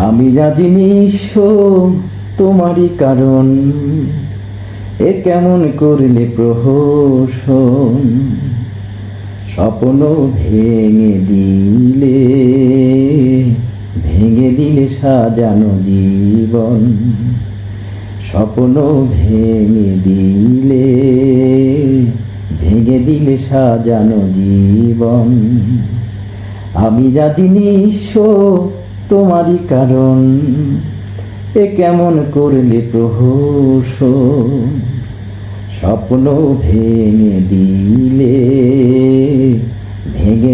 আমি যা জিনিস তোমারই কারণ, এ কেমন করলে প্রহসন, স্বপ্ন ভেঙে দিলে সাজানো জীবন, স্বপ্ন ভেঙে দিলে সাজানো জীবন। আমি যা জিনিস তোমারই কারণ, এ কেমন করলে প্রহসন, স্বপ্ন ভেঙে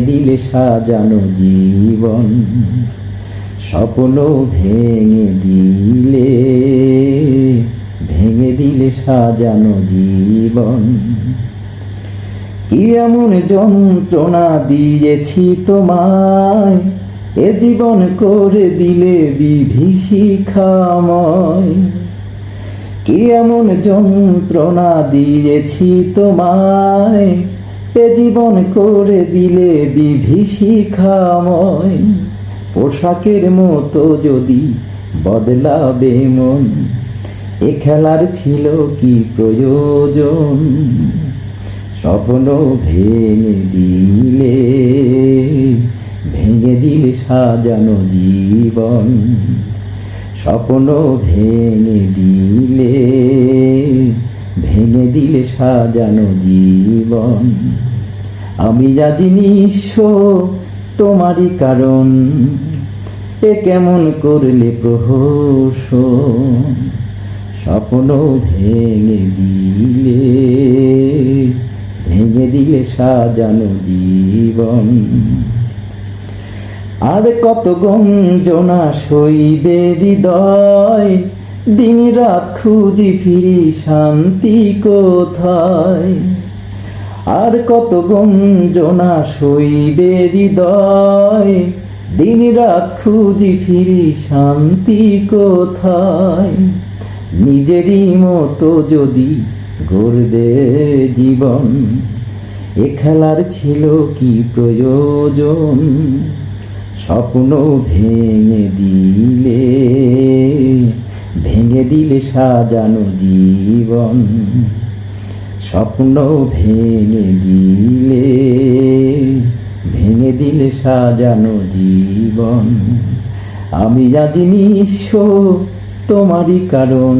দিলে সাজানো জীবন, স্বপ্ন ভেঙে দিলে সাজানো জীবন। কি এমন যন্ত্রণা দিয়েছি তোমায়, এ জীবন করে দিলে বিভীষিকাময়। কি এমন যন্ত্রণা দিয়েছি তোমায়, এ জীবন করে দিলে বিভীষিকাময়। পোশাকের মতো যদি বদলাবে মন, এ খেলার ছিল কি প্রয়োজন, স্বপ্ন ভেঙে দিলে সাজানো জীবন, স্বপ্ন ভেঙে দিলে সাজানো জীবন। আমি যা জিনিস তোমারই কারণ, এ কেমন করলে প্রহসন, স্বপ্ন ভেঙে দিলে সাজানো জীবন। আর কত গঞ্জনা সইবে হৃদয়, দিন রাত খুঁজি ফিরি শান্তি কোথায়। আর কত গঞ্জনা সইবে হৃদয়, দিন রাত খুঁজি ফিরি শান্তি কোথায়। নিজেরই মতো যদি গড়বে জীবন, এ খেলার ছিল কি প্রয়োজন, স্বপ্ন ভেঙে দিলে সাজানো জীবন, স্বপ্ন ভেঙে দিলে সাজানো জীবন। আমি যা জিনিস তোমারই কারণ,